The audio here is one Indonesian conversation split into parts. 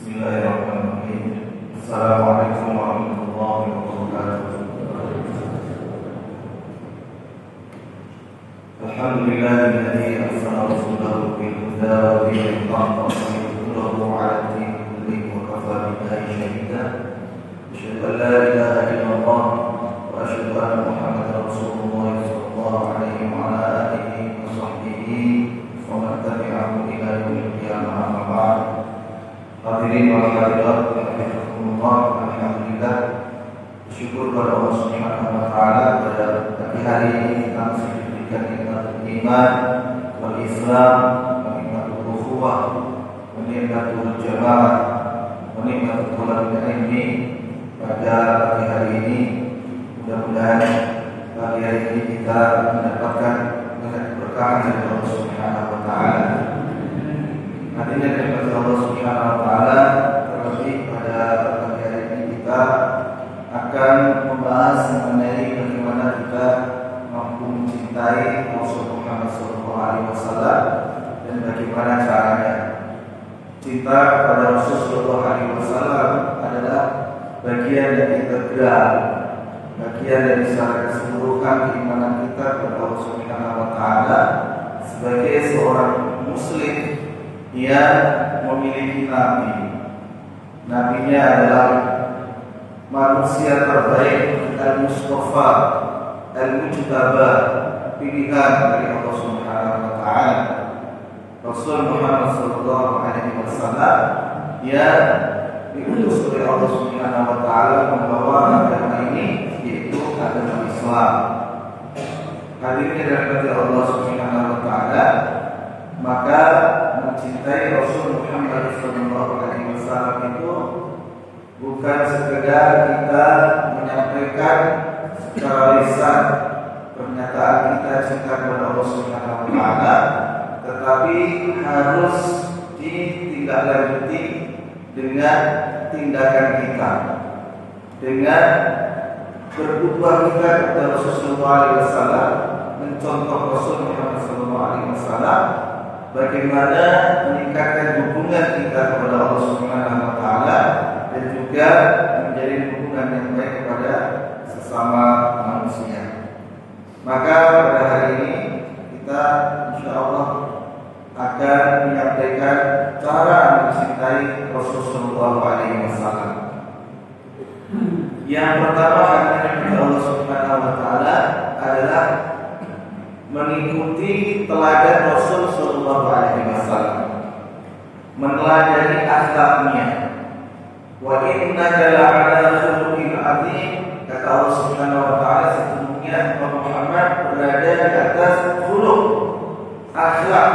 Bismillahirrahmanirrahim. Assalamualaikum warahmatullahi wabarakatuh. Alhamdulillahilladzi arsala rasulahu bil huda wa dinil haqq liyudhhirahu 'ala ad-dini kullihi wa kafaa billahi shahida. Asyhadu an la ilaha illallah wa asyhadu anna Muhammadar Rasulullah sallallahu alaihi wa ala alihi wa sahbihi wa man tabi'ahu ila yaumil qiyamah. Amma ba'd. Hadirin wal hadirat rahimakumullah, alhamdulillah, syukur kepada Allah Subhanahu wa taala pada pagi hari ini kita masih diberikan nikmat iman wal Islam, nikmatul ukhuwah, nikmatul jamaah, nikmatul thalabil ilmi. Pada pagi hari ini mudah-mudahan pagi hari ini kita mendapatkan keberkahan dari Allah Subhanahu wa taala. Hadirin dari Allah Subhanahu wa taala, terlebih pada pagi hari ini kita akan membahas mengenai bagaimana kita mampu mencintai Rasul Muhammad SAW dan bagaimana caranya. Cinta kepada Rasul SAW adalah bagian dari integral, bagian dari secara keseluruhan keimanan kita kepada Allah Subhanahu wa taala sebagai seorang muslim yang memiliki nabi. Nabinya adalah manusia terbaik, al-Mustafa, al-Mujtaba, pilihan dari Allah Subhanahu wa taala. Rasul Muhammad sallallahu alaihi wasallam yang diutus oleh Allah Subhanahu wa taala membawa agama ini, yaitu agama Islam. Hadirin dirahmati Allah Subhanahu wa taala, maka mencintai Rasul Muhammad SAW itu bukan sekedar kita menyampaikan secara lisan pernyataan kita cinta kepada Allah Subhanahu wa taala, tetapi harus ditindaklanjuti dengan tindakan kita, dengan berbuat kita kepada Rasulullah SAW, mencontoh Rasul Muhammad SAW, bagaimana meningkatkan hubungan kita kepada Allah Subhanahu wa taala dan juga menjadi hubungan yang baik kepada sesama manusia. Maka pada hari ini kita insyaallah akan menyampaikan cara mencintai Rasulullah SAW. Yang pertama dari Allah Subhanahu wa taala adalah mengikuti teladan Rasul sallallahu alaihi wasallam, meneladani akhlaknya. Wa innaka la'ala khuluqin 'azim, kata Allah Subhanahu wa taala, sesungguhnya Muhammad berada di atas khuluq, akhlak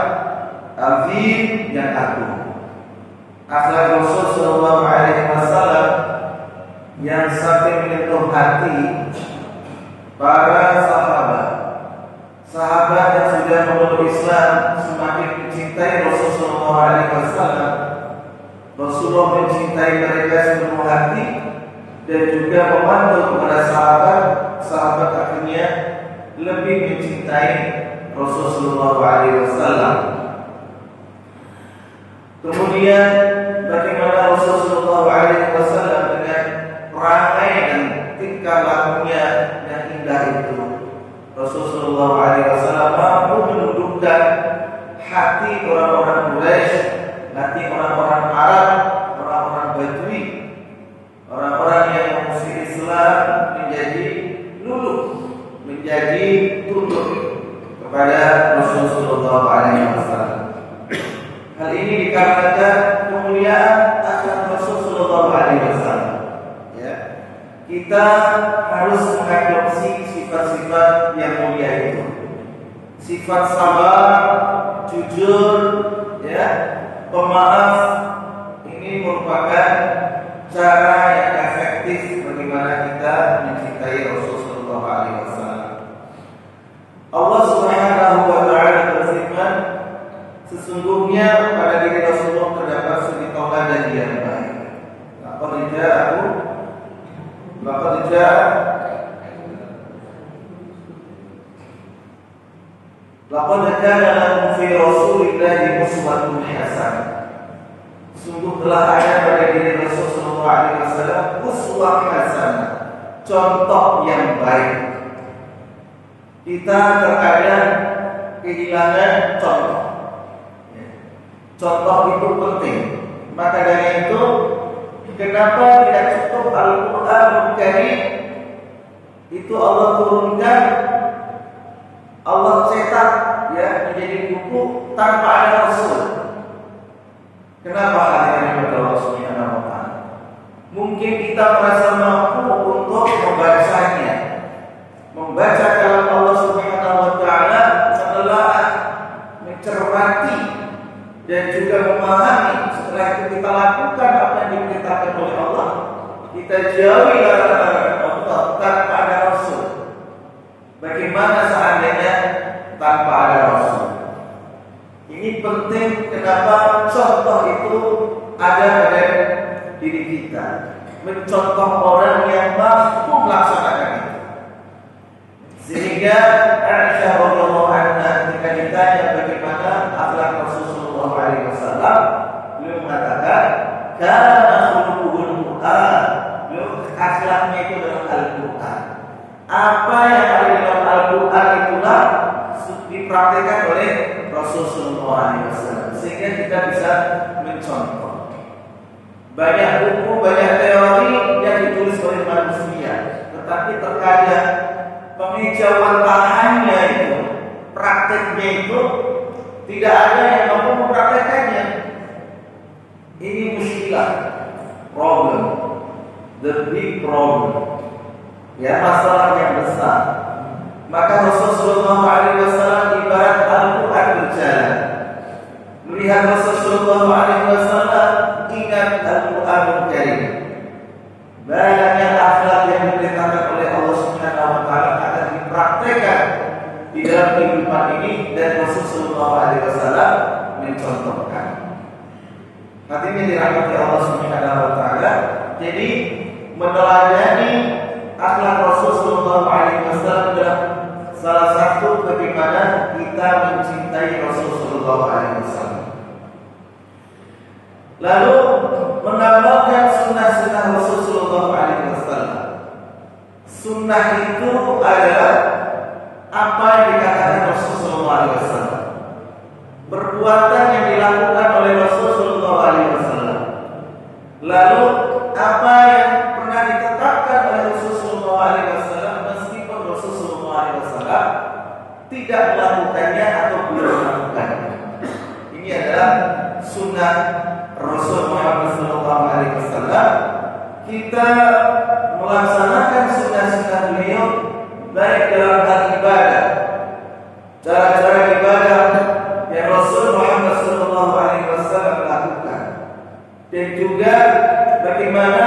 azim yang agung. Akhlak Rasul sallallahu alaihi wasallam yang sampai menyentuh hati para sahabat yang sudah memeluk Islam semakin mencintai Rasulullah SAW. Rasulullah mencintai mereka sepenuh hati dan juga memandu kepada sahabat akhirnya lebih mencintai Rasulullah SAW. Kemudian bagaimana Rasulullah SAW dengan perangai dan tingkah lakunya yang indah itu. Rasulullah SAW mampu menundukkan hati orang-orang Quraisy, hati orang-orang Arab, orang-orang Badui, orang-orang yang memusuhi Islam menjadi luluh, menjadi tunduk kepada Rasulullah SAW. Hal ini dikarenakan kemuliaan akhlak Rasulullah SAW. Ya, kita harus mengadopsi sifat-sifat yang mulia itu. Sifat sabar, jujur, ya, pemaaf, ini merupakan cara yang efektif bagaimana kita mencintai Rasulullah SAW. Allah Subhanahu wa taala berfirman, sesungguhnya pada diri Rasulullah terdapat suri tauladan yang baik. Laqad kana lakum fi Rasulillahi uswatun hasanah. Sungguh telah ada pada diri Rasulullah Alaihi Wasallam uswah hasanah, contoh yang baik. Kita terkadang kehilangan contoh. Contoh itu penting. Maka dari itu, kenapa tidak cukup Al-Quran Karim itu Allah turunkan, Allah cetak menjadi buku tanpa ada Rasul. Kenapa hanya kepada Allah Subhanahu wa Ta'ala? Mungkin kita merasa mampu untuk membacanya, membaca kalam Allah Subhanahu wa Ta'ala, menelaah, mencermati, dan juga memahami. Setelah itu kita lakukan apa yang diperintahkan oleh Allah. Kita jauhi larangan Allah tanpa ada Rasul. Bagaimana seandainya tanpa ada Rasul? Ini penting. Kenapa contoh itu ada pada diri kita? Mencontoh orang yang mampu melaksanakan itu. Sehingga Aisyah radhiyallahu anha ketika ditanya bagaimana akhlak Rasulullah Alaihi Wasallam, beliau mengatakan, "Kana khuluquhul Qur'an." Beliau akhlaknya itu dalam Al-Qur'an. Apa yang ada di dalam Al-Qur'an itulah dipraktikkan oleh Rasulullah Alaihi Wasallam, sehingga kita bisa mencontoh. Banyak buku, banyak teori yang ditulis oleh manusia, tetapi terkadang pengejauhan tahannya itu, prakteknya itu tidak ada yang mampu mempraktekannya. Ini muskilah, problem, the big problem, masalah yang besar. Maka Rasulullah SAW ibarat Al-Quran berjalan. Melihat Rasulullah SAW ingat Al-Quran Karim. Banyaknya akhlak yang diperintahkan oleh Allah Subhanahu wa Ta'ala akan dipraktekkan di dalam kehidupan ini, dan Rasulullah SAW mencontohkan. Hatinya dirahmati Allah Subhanahu wa Ta'ala. Jadi meneladani akhlak Rasulullah SAW adalah salah satu bagaimana kita mencintai Rasulullah SAW. Lalu mengamalkan sunnah-sunnah Rasulullah SAW. Sunnah itu adalah apa yang dikatakan Rasulullah SAW, perbuatan yang dilakukan oleh Rasulullah SAW. Lalu apa yang pernah ditetapkan oleh Rasulullah SAW, meskipun Rasulullah SAW tidak melakukannya atau belum melakukannya. Ini adalah sunnah Rasul Muhammad SAW. Kita melaksanakan sunnah-sunnah beliau baik dalam hal ibadah, cara-cara ibadah yang Rasul Muhammad SAW lakukan, dan juga bagaimana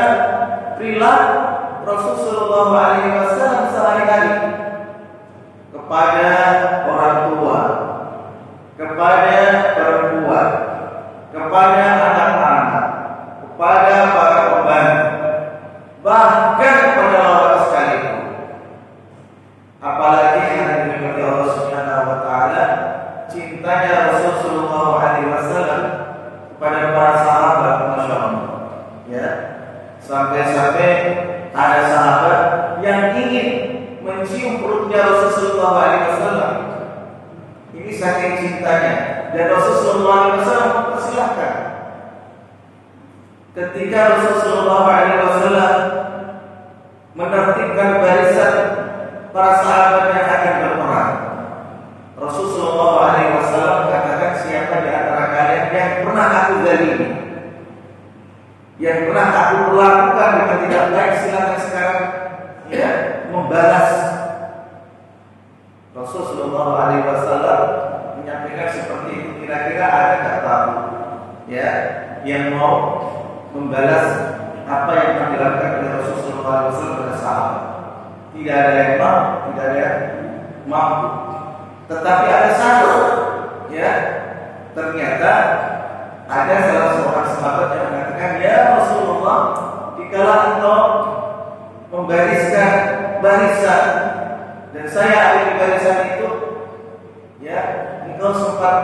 perilaku Rasulullah SAW sehari-hari kepada orang tua, kepada perempuan, kepada anak-anak, kepada para pembantu, bahkan kepada lawan sekalipun. Apalagi yang dimiliki Allah Subhanahu wa Ta'ala, cintanya Rasulullah SAW kepada para sahabat, masya Allah. Sampai-sampai ada sahabat yang ingin mencium perutnya Rasulullah SAW. Ini saking cintanya, dan Rasulullah SAW mempersilahkan. Ketika Rasulullah SAW menertibkan barisan para sahabat yang akan berperang, Rasulullah SAW katakan, siapa di antara kalian yang pernah aku zalimi, yang pernah aku lakukan dengan tidak baik, silakan sekarang membalas. Rasulullah SAW menyampaikan seperti itu. Kira-kira ada nggak tahu yang mau membalas apa yang telah dilakukan oleh Rasulullah SAW pada sahabat? Tidak ada yang mau, tidak ada yang mampu. Tetapi ada satu, ternyata ada salah seorang sahabat yang mengatakan, ya Rasulullah, dikala engkau membariskan barisan dan saya ada di barisan itu, engkau sempat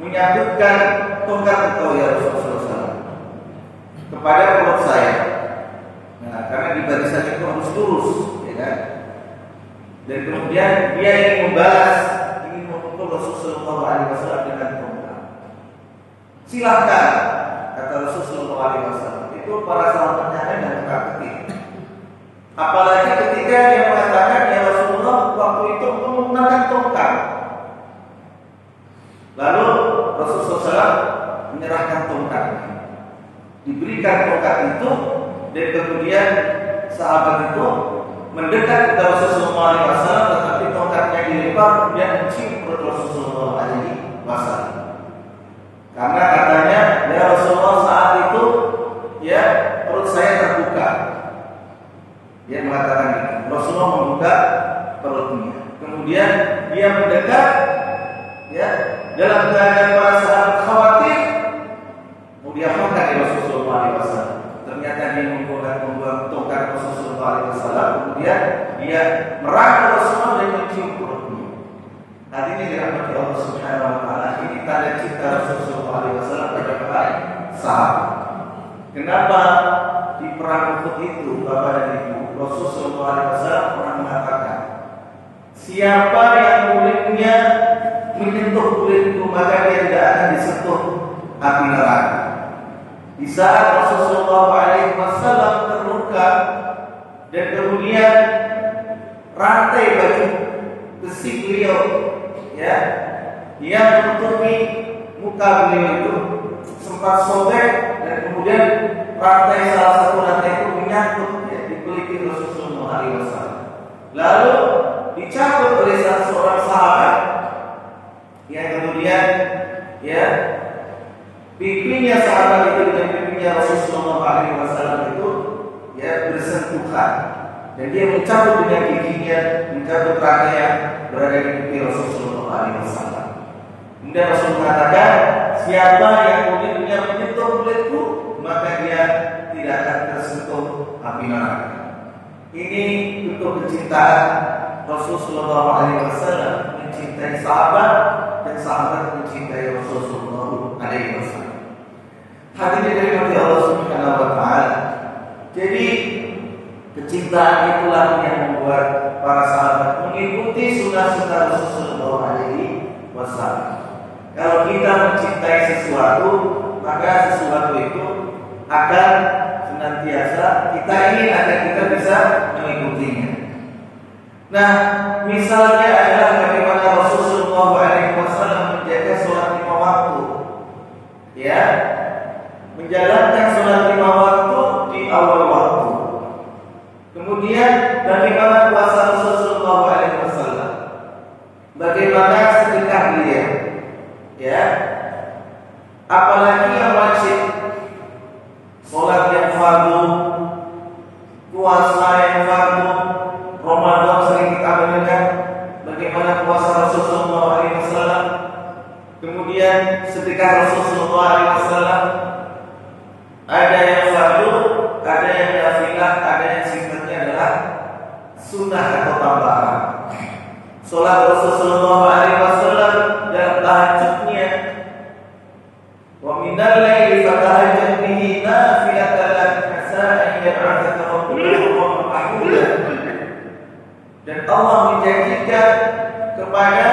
menyatukan tongkat engkau lurus-lurus, ya kan? Dan kemudian dia ingin membalas, ingin memukul Rasulullah SAW dengan tongkat. Silahkan, kata Rasulullah SAW. Itu para sahabatnya yang mengatakan. Apalagi ketika dia mengatakan, ya Rasulullah, waktu itu menggunakan tongkat. Lalu Rasulullah SAW menyerahkan tongkat, diberikan tongkat itu, dan kemudian sahabat itu mendekat kepada Rasulullah SAW, tetapi tongkatnya dilempar kemudian mencium perut Rasulullah SAW. Karena katanya, ya Rasulullah, saat itu ya perut saya terbuka. Dia mengatakan itu. Rasulullah membuka perutnya. Kemudian dia mendekat, ya, dalam keadaan para sahabat khawatir mau diapakan ya Rasulullah SAW. Ternyata dia membuang tongkat Rasulullah SAW. Kemudian dia merangkul Rasulullah dan mencium perutnya. Hal ini dirahmati Allah Subhanahu Wa Taala. Ini tanda cinta Rasulullah SAW pada para sahabat. Kenapa di perang Uhud itu, Bapak dan Ibu, Rasulullah SAW pernah mengatakan, siapa yang kulitnya menyentuh kulitku, maka dia tidak akan disentuh api neraka. Di saat Rasulullah SAW terluka dan kemudian rantai baju besi beliau, ya, yang menutupi muka beliau itu sempat sobek, dan kemudian rantai, salah satu rantai itu menyangkut, ya, di kulit Rasulullah SAW. Lalu dicabut oleh salah seorang sahabat yang kemudian, ya, pipinya sahabat itu dengan pipinya Rasulullah SAW itu, ya, bersentuhan, dan dia mencabut dengan giginya, mencabut rantai yang berada di pipi Rasulullah SAW. Kemudian Rasul mengatakan, siapa yang kulitnya menyentuh kulitku, maka dia tidak akan tersentuh api neraka. Ini bentuk kecintaan Rasulullah SAW, mencintai sahabat dan sahabat mencintai Rasulullah SAW. Hadirin dirahmati Allah Subhanahu Wa Taala. Jadi kecintaan itulah yang membuat para sahabat mengikuti sunnah-sunnah Rasulullah SAW. Kalau kita mencintai sesuatu, maka sesuatu itu akan senantiasa kita ingin agar kita bisa mengikutinya. Nah, misalnya adalah bagaimana Rasulullah SAW menjaga sholat 5 waktu, ya, menjalankan sholat 5 waktu di awal waktu. Kemudian bagaimana puasa Rasulullah SAW, bagaimana sedekah beliau, ya, apalagi yang wajib, sholat yang fardu, puasa yang fardu, Ramadan sering kita mendengar bagaimana puasa Rasulullah SAW, kemudian sedekah Rasulullah SAW. Ada yang fardu, ada yang nafilah, ada yang sifatnya adalah sunnah atau tambahan. Sholat Rasulullah SAW dalam tahajudnya, wa minal laili fatahajjad bihi nafilatan lak asa an yab'atsaka rabbuka maqaman mahmuda. Dan Allah menjanjikan kepada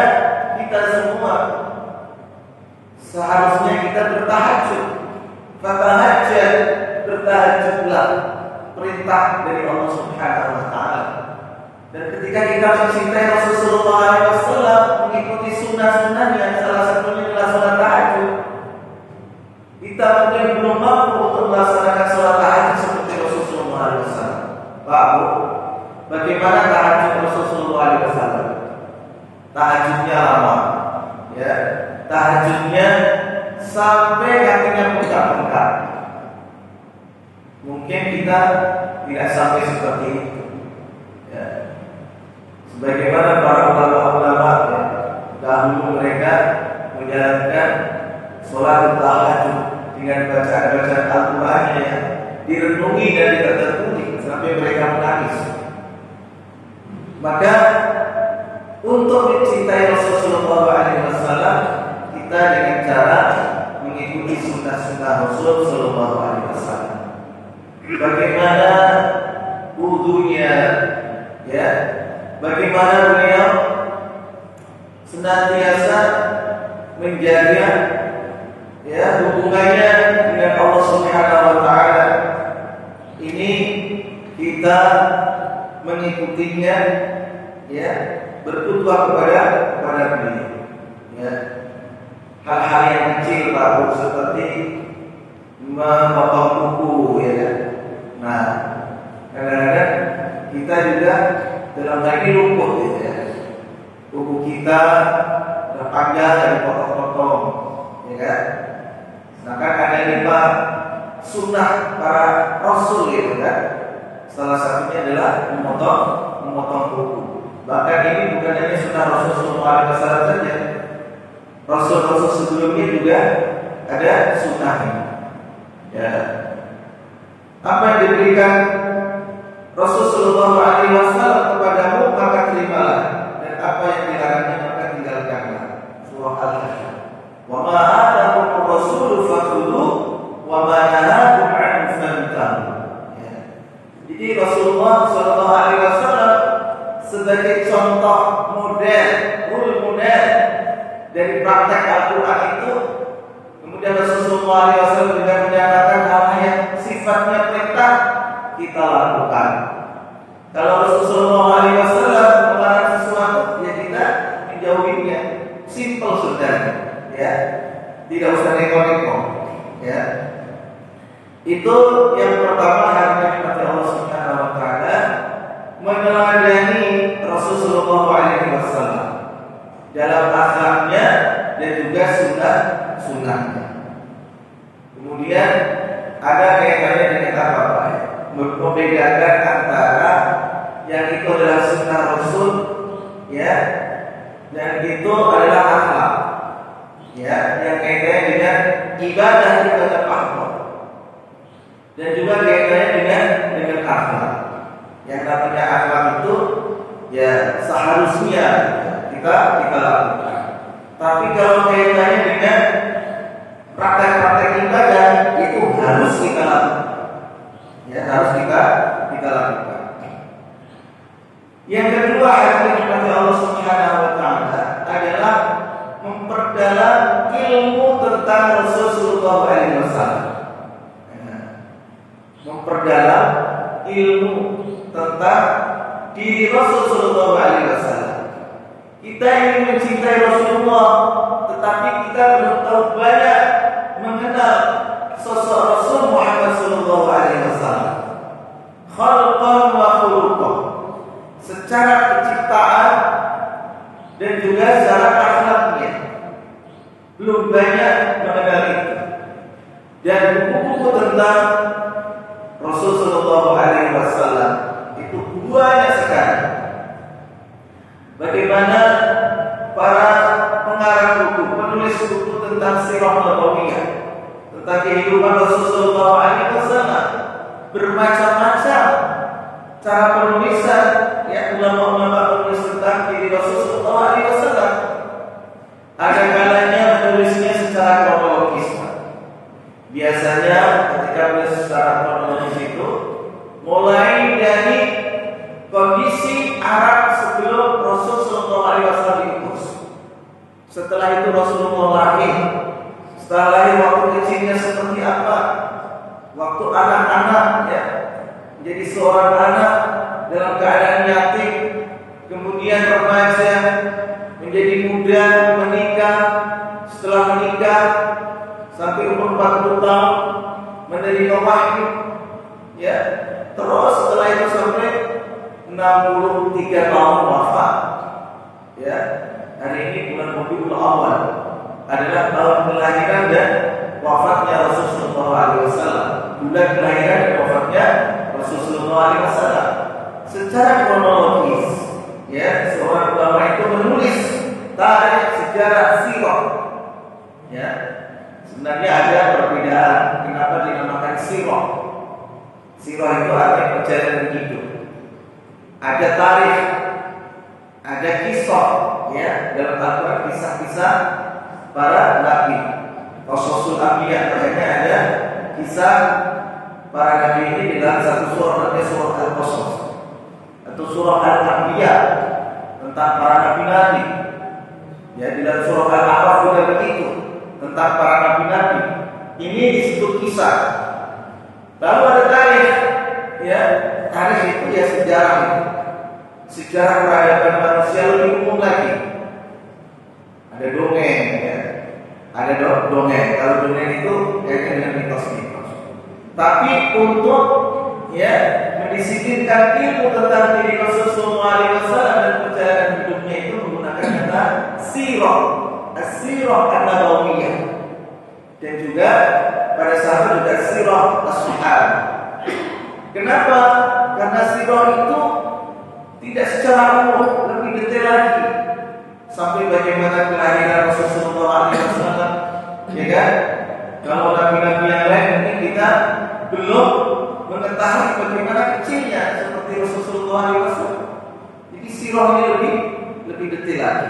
kita semua, seharusnya kita bertahajud. Fatahajjad, bertahajudlah, perintah dari Allah Subhanahu Wa Taala. Dan ketika kita mencintai Rasulullah SAW, mengikuti sunnah-sunnahnya, salah satunya adalah sholat tahajud. Kita mungkin belum mampu untuk melaksanakan sholat tahajud seperti Rasulullah SAW. Pak Bu, bagaimana tahajud Rasulullah SAW? Tahajudnya lama, ya, tahajudnya sampai kakinya bengkak-bengkak. Mungkin kita tidak sampai seperti itu, ya. Sebagaimana para ulama-ulama, ya, dahulu mereka menjalankan sholat tahajud dengan bacaan-bacaan Al-Qurannya yang direnungi dan ditadaburi sampai mereka menangis. Maka untuk mencintai Rasulullah SAW, kita dengan cara mengikuti sunnah-sunnah Rasul Sallallahu Alaihi Wasallam. Bagaimana wudu sekutunya, ya. Bagaimana beliau senantiasa menjaga ya hubungannya dengan Allah Subhanahu wa taala. Ini kita mengikutinya, ya, berkhutbah kepada beliau, ya. Hal-hal yang kecil Pak, seperti memotong kuku, ya kan. Nah, kadang-kadang kita juga dalam hal ini luput, gitu ya. Kuku kita panjang dari potong-potong, ya kan. Sedangkan ada 5 sunnah para rasul, gitu kan. Salah satunya adalah memotong kuku. Bahkan ini bukan hanya sunnah Rasulullah SAW saja. Rasul-rasul sebelumnya juga ada sunnahnya. Ya. Apa yang diberikan Rasulullah SAW kepadamu maka terimalah, dan apa yang dilarangnya maka tinggalkanlah. Surah Al-Hasyr. Wa ma atakumur rasulu fakhudhu wa ma nahakum anhu fantahu. Ya. Jadi Rasulullah SAW sebagai contoh model, role model dari praktek Al-Quran itu, kemudian Rasulullah SAW juga menyatakan hal yang sifatnya perintah kita lakukan. Kalau Rasulullah SAW melarang sesuatu, ya kita menjauhinya. Simple sudah, ya. Tidak usah neko-neko, ya. Itu yang pertama yang dinikmati Allah Subhanahu wa taala, meneladani Rasulullah SAW dalam akhlaknya dan juga sunnahnya. Kemudian ada kaitannya dengan apa Pak? Membedakan antara yang itu adalah sunnah Rasul, ya, dan itu adalah akhlak, ya, yang kaitannya dengan ibadah akhlak, dan juga kaitannya dengan akhlak. Yang namanya akhlak itu, ya, seharusnya kita lakukan. Tapi kalau kaitannya dengan praktek-praktek ibadah, itu harus kita lakukan. Ya, harus kita lakukan. Yang kedua yang dinikmati Allah Subhanahu wa taala adalah memperdalam ilmu tentang Rasulullah SAW. Memperdalam ilmu tentang diri Rasulullah SAW. Kita ingin mencintai Rasulullah, tetapi kita belum tahu banyak mengenal sosok Rasul Muhammad sallallahu alaihi wasallam. Khalqan wa khuluqan, secara penciptaan dan juga secara akhlaknya. Belum banyak mengenal itu. Dan buku-buku tentang Rasul sallallahu alaihi wasallam itu banyak sekali. Bagaimana para pengarang buku, penulis buku tentang sirah nabawiyah, tentang kehidupan Rasulullah SAW, bermacam-macam cara penulisan, ya, ulama-ulama penulis tentang diri Rasulullah SAW. Ada kalanya menulisnya secara kronologis. Biasanya ketika menulis secara kronologis itu mulai dari kondisi Arab sebelum Rasulullah SAW diutus. Setelah itu Rasulullah lahir. Setelah lahir waktu kecilnya seperti apa? Waktu anak-anak, ya, menjadi seorang anak dalam keadaan yatim, kemudian remaja, menjadi muda, menikah, setelah menikah sampai umur 40 tahun menerima wahyu, ya. Terus setelah itu sampai 63 tahun wafat, ya. Hari ini bulan Rabiul Awal adalah tahun kelahiran dan wafatnya Rasulullah SAW. Bulan kelahiran dan wafatnya Rasulullah SAW. Secara kronologis, ya, seorang ulama itu menulis tarikh sejarah sirah. Ya, sebenarnya ada perbedaan kenapa dinamakan sirah. Sirah itu artinya perjalanan hidup. Ada tarikh, ada kisah, ya, dalam Al-Quran kisah-kisah para nabi. Rasul Anbiya, makanya ada kisah para nabi ini di dalam satu surah, namanya surah Al-Qasas. atau surah Al-Anbiya tentang para nabi-nabi. Ya, di dalam surah Al-A'raf juga begitu tentang para nabi-nabi. Ini disebut kisah. Lalu ada tarikh, ya, tarikh itu ya sejarah itu. Sejarah peradaban manusia lebih umum lagi. Ada dongeng, ya. Ada dongeng. Kalau dongeng itu kaitan dengan mitos-mitos. Tapi untuk ya mendisiplinkan ilmu tentang diri Rasulullah SAW dan perjalanan hidupnya itu menggunakan kata sirah, as-sirah an-nabawiyah. Dan juga pada sahabat juga sirah as-sahabah. Kenapa? Karena sirah itu tidak secara umum, lebih detail lagi. Sampai bagaimana kelahiran Rasulullah SAW, ya kan? Kalau nabi-nabi yang lain mungkin kita belum mengetahui bagaimana kecilnya seperti Rasulullah SAW. Jadi sirah ini lebih detail lagi.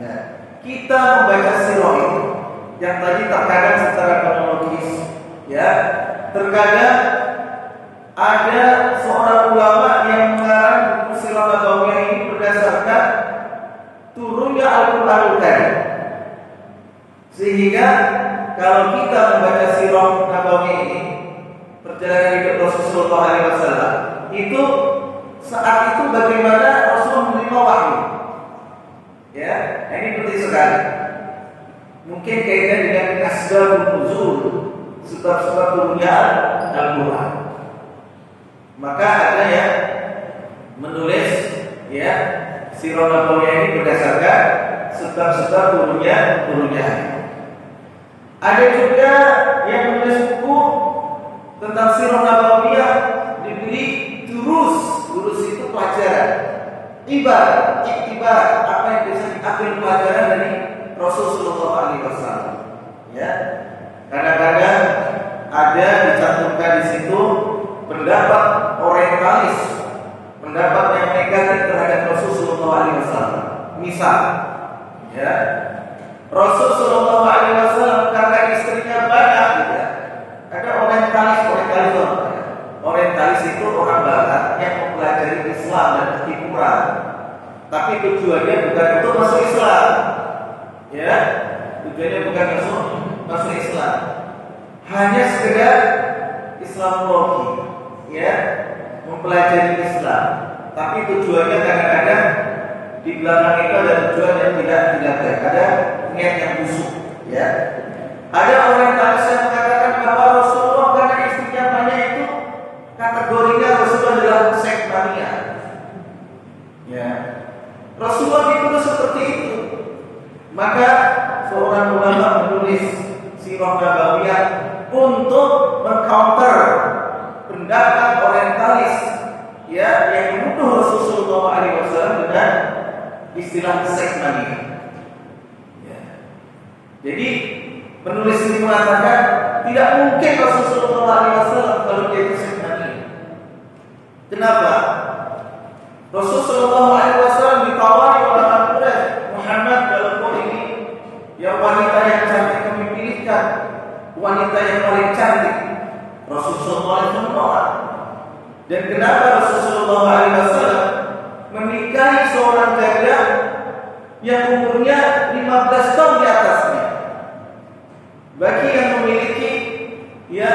Ya. Kita membaca sirah itu yang tadi terkadang secara kronologis, ya, terkadang ada seorang ulama yang mengarang buku sirah nabawiyah ini berdasarkan turunnya Al-Qur'anul Karim. Sehingga kalau kita membaca sirah nabawiyah ini, perjalanan hidup Rasulullah SAW, itu saat itu bagaimana Rasul menerima wahyu. Ya, ini penting sekali. Mungkin kaitan dengan asbabun nuzul, sebab-sebab turunnya Al-Qur'an. Maka ada yang menulis ya sirah nabawiyah ini berdasarkan sebab-sebab turunnya. Ada juga yang menulis buku tentang sirah nabawiyah diberi durus itu pelajaran, iktibar, apa yang bisa diambil pelajaran dari Rasulullah SAW. Ya, kadang-kadang ada dicantumkan di situ pendapat orientalis, pendapat yang negatif terhadap Rasulullah SAW. Misal, ya, Rasulullah SAW karena istrinya banyak, gitu. Ada orientalis itu orang barat yang mempelajari Islam dan ketimuran, tapi tujuannya bukan untuk masuk Islam. Ya, tujuannya bukan masuk Islam, hanya sekedar Islamologi, ya, mempelajari Islam. Tapi tujuannya kadang-kadang di belakang itu ada tujuan yang tidak baik, ada niat yang busuk. Ya, ada orientalis yang mengatakan bahwa Rasulullah karena istrinya banyak itu kategorinya Rasulullah adalah sekmania. Ya, Rasulullah itu seperti itu. Maka seorang ulama menulis sirah nabawiyah untuk mengcounter pendapat orientalis, ya, yang menuduh Rasulullah SAW dengan istilah sekmania. Ya. Jadi penulis ini mengatakan tidak mungkin Rasulullah SAW kalau dia itu sekmania. Kenapa? Rasulullah SAW ditawari oleh orang Quraisy, Muhammad, kalau kau ini yang wanita yang cantik kami pilihkan, wanita yang paling cantik. Rasulullah SAW menolak. Dan kenapa Rasulullah SAW menikahi seorang janda yang umurnya 15 tahun di atasnya? Bagi yang memiliki ya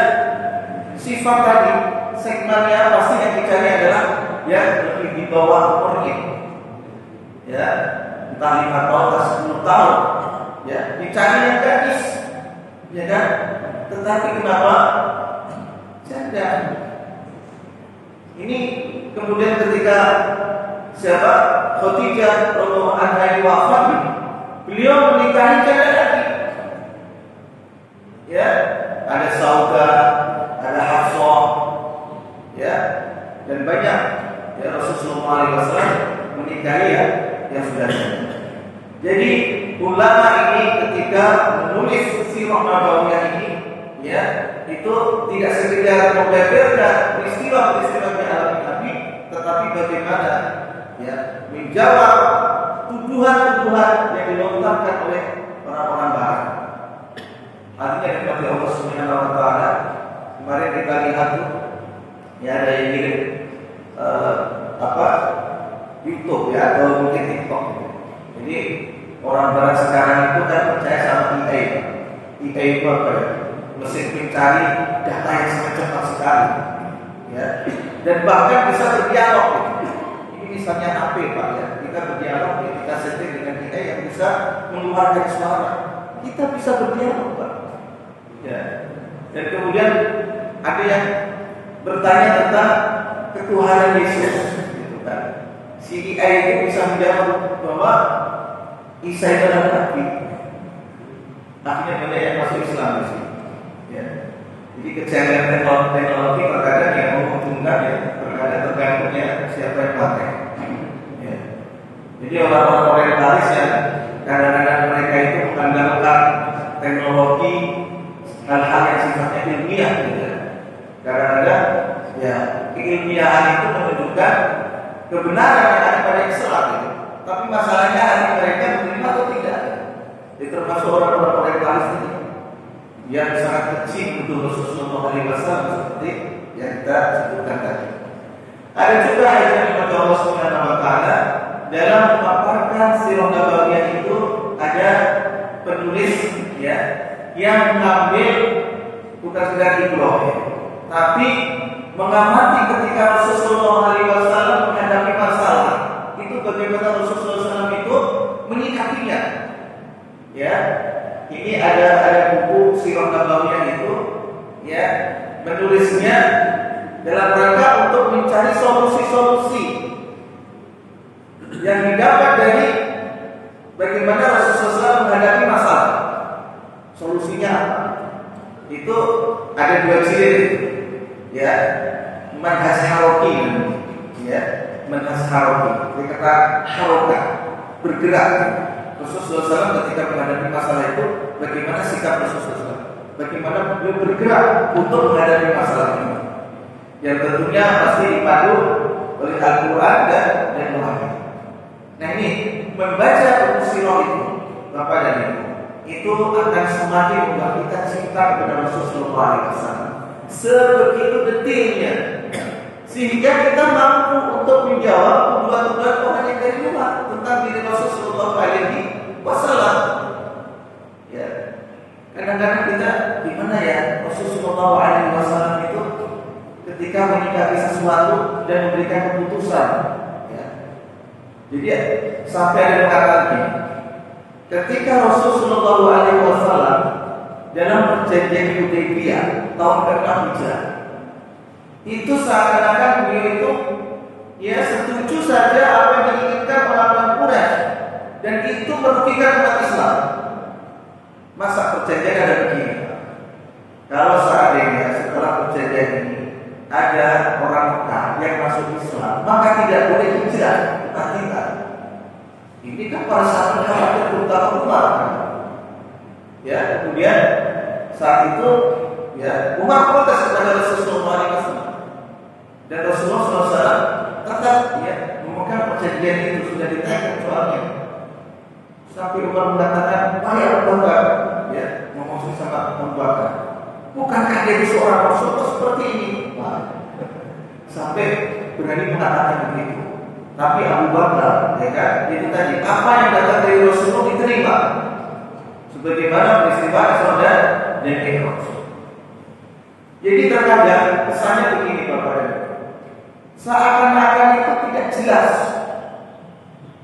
sifat tadi segmennya, pasti yang dicari adalah yang lebih di bawah umurnya, ya, entah 5 tahun atau 10 tahun, ya, dicari yang gadis, ya kan? Tetapi kenapa janda? Ini kemudian ketika siapa Khadijah radhiyallahu anha wafat, beliau menikahi janda lagi. Ya, ada Sauda, ada Hafsah, ya, dan banyak. Ya, Rasulullah SAW menikahi yang sudah janda. Jadi ulama ini ketika menulis sirah nabawiyah ini, ya, itu tidak sekedar membeberkan peristiwa-peristiwa yang alami Nabi, tetapi bagaimana ya menjawab tuduhan-tuduhan yang dilontarkan oleh orang-orang barat. Artinya kepada Allah Subhanahu wa taala, kemarin kita lihat tuh ya ada yang mirip mesin pencari data yang sangat cepat sekali, ya. Dan bahkan bisa berdialog. Ini misalnya HP, Pak, ya. Kita berdialog, kita setting dengan AI yang bisa mengeluarkan suara. Kita bisa berdialog, Pak. Ya. Dan kemudian ada yang bertanya tentang ketuhanan Yesus, gitu kan. Si AI itu bisa menjawab bahwa Isa itu adalah Nabi. Akhirnya banyak yang masuk Islam di sini. Ya. Jadi kejanggalan teknologi terkadang yang menguntungkan, ya, terkadang tergantungnya siapa yang pakai. Ya. Jadi orang-orang orientalis yang kadang-kadang mereka itu mengandalkan teknologi hal-hal yang sifatnya ilmiah, gitu. Kadang-kadang ya keilmiahan itu menunjukkan kebenaran yang ada pada Islam, gitu. Tapi masalahnya hati mereka menerima atau tidak. Jadi termasuk orang-orang orientalis ini yang sangat kecil untuk Rasulullah SAW seperti yang kita sebutkan tadi. Ada juga yang dimana Allah Subhanahu wa Ta'ala dalam memaparkan sirah nabawiyah itu ada penulis, ya, yang mengambil bukan sekedar Ibrahim, tapi mengamati ketika Rasulullah SAW menghadapi masalah itu bagaimana Rasulullah SAW itu menyikapinya. Ya, ini ada buku sirah nabawiyah itu, ya, menulisnya dalam rangka untuk mencari solusi-solusi yang didapat dari bagaimana Rasulullah SAW menghadapi masalah. Solusinya apa? Itu ada dua ciri, ya, manhaj haroki, ya, manhaj haroki. Jadi kata haroka, bergerak. Rasulullah SAW ketika menghadapi masalah itu, bagaimana sikap Rasulullah SAW? Bagaimana beliau bergerak untuk menghadapi masalah ini? Yang tentunya pasti dipadu oleh Al-Quran dan Wahyu. Nah ini membaca buku sirah itu, Bapak dan Ibu, itu akan semakin membuat kita cinta kepada Rasulullah SAW. Sebegitu detailnya, sehingga kita mampu untuk menjawab tuduhan-tuduhan orang yang dari luar tentang diri Rasulullah SAW. Ya, kadang-kadang kita gimana ya, Rasulullah SAW itu ketika menyikapi sesuatu dan memberikan keputusan, ya. Jadi ya, sampai ada kata-kata ketika Rasulullah SAW dalam perjanjian Hudaybiyah tahun ke-6 Hijrah, itu seakan-akan beliau itu ya setuju saja apa yang diinginkan orang-orang Quraisy, dan itu merugikan umat Islam. Masa perjanjian ada begini? Kalau seandainya setelah perjanjian ini ada orang Mekah yang masuk Islam, maka tidak boleh hijrah, tidak. Ini kan para sahabat khawatir terutama Umar. Ya, kemudian saat itu ya Umar protes kepada Rasulullah SAW, dan Rasulullah SAW tetap ya memegang perjanjian itu, sudah ditanya soalnya. Sampai Umar mengatakan, wahai Abu Bakar, ya, ngomong sama Abu Bakar, bukankah dia seorang Rasul seperti ini? Sampai berani mengatakan begitu. Tapi Abu Bakar, ya kan, itu tadi apa yang datang dari Rasulullah diterima, sebagaimana peristiwa Isra dan Mi'raj. Jadi terkadang kesannya begini, Bapak dan Ibu, seakan-akan itu tidak jelas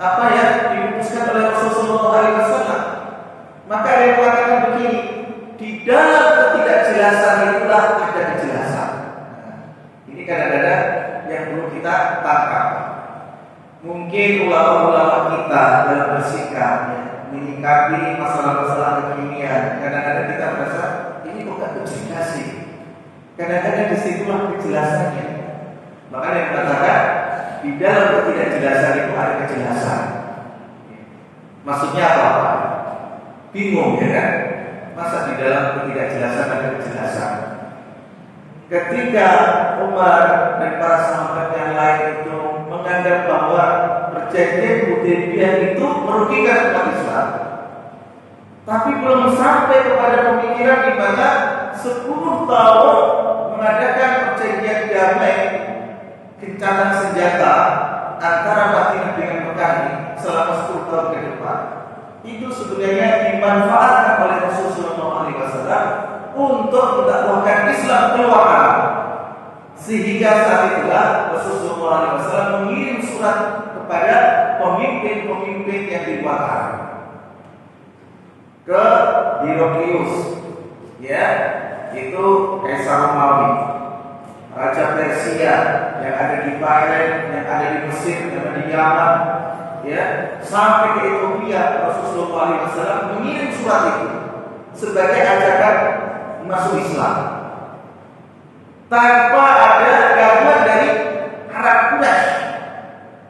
apa yang diputuskan oleh Rasulullah SAW. Maka ada yang mengatakan begini, di dalam ketidakjelasan itulah ada kejelasan. Ini kadang-kadang yang perlu kita tangkap. Mungkin ulama-ulama kita dalam bersikap, ya, menyikapi masalah-masalah kekinian, kadang-kadang kita merasa ini bukan kejelasan. Kadang-kadang disitulah kejelasannya. Maka yang mengatakan di dalam ketidakjelasan itu ada kejelasan. Maksudnya apa? Bingung, ya kan? Masa di dalam ketidakjelasan ada kejelasan? Ketika Umar dan para sahabat yang lain itu menganggap bahwa perjanjian Hudaybiyah itu merugikan umat Islam, tapi belum sampai kepada pemikiran di mana 10 tahun mengadakan perjanjian damai, gencatan senjata antara Madinah dengan Mekah selama 10 tahun ke depan. Itu sebenarnya dimanfaatkan oleh Rasulullah SAW Islam keluar Arab. Sehingga saat itulah Rasulullah SAW mengirim surat kepada pemimpin-pemimpin yang di luar Arab, ke Heraklius, ya, itu Kaisar Romawi, Raja Persia yang ada di Bahrain, yang ada di Mesir, yang ada di Yaman, ya, sampai ke Ethiopia. Rasulullah SAW mengirim surat itu sebagai ajakan masuk Islam, tanpa ada gabungan dari Arab Quraisy.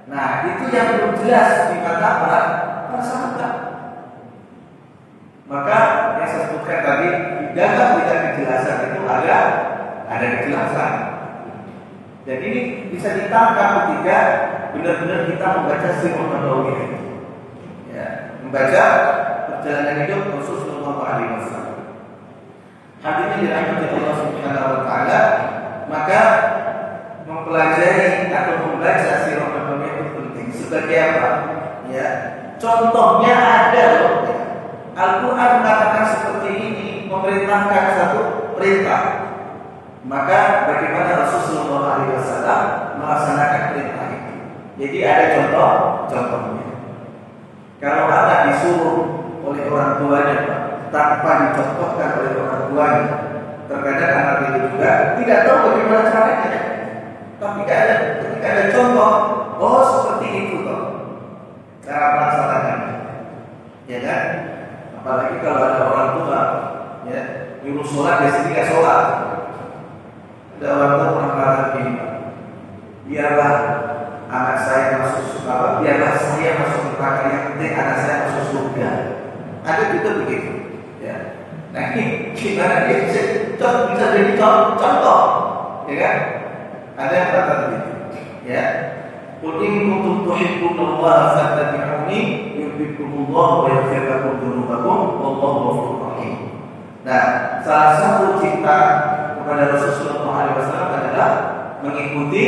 Nah, itu yang belum jelas di mata para sahabat. Maka yang saya sebutkan tadi, di dalam bidang kejelasan itu ada kejelasan. Dan ini bisa ditangkap ketika benar-benar kita membaca Sirah Nabawiyah, ya, membaca perjalanan hidup Rasulullah SAW. Hadirin dirahmati Allah Subhanahu wa taala, maka mempelajari atau membaca Sirah Nabawiyah itu penting. Sebagai apa? Ya, contohnya ada loh. Al-Quran mengatakan seperti ini, memerintahkan satu perintah. Maka bagaimana Rasulullah SAW melaksanakan perintah itu? Jadi ada contohnya. Kalau anak disuruh oleh orang tuanya tanpa dicontohkan oleh orang tuanya, terkadang anak itu juga tidak tahu bagaimana caranya. Tapi ketika ada contoh, oh seperti itu toh cara melaksanakannya, ya kan? Apalagi kalau ada orang tua, ya, nyuruh sholat dia sendiri nggak sholat. Ada orang tua pernah mengatakan begini, biarlah anak saya masuk surga, biarlah saya masuk neraka, yang penting anak saya masuk surga. Ada juga begitu, ya. Nah ini gimana dia bisa jadi contoh, ya kan? Ada yang berkata begitu, ya. Qul in kuntum tuhibbunallaha fattabi'uni yuhibbukumullah wa yaghfir lakum dzunubakum wallahu ghafurur rahim. Nah, salah satu cinta kepada Rasulullah SAW adalah mengikuti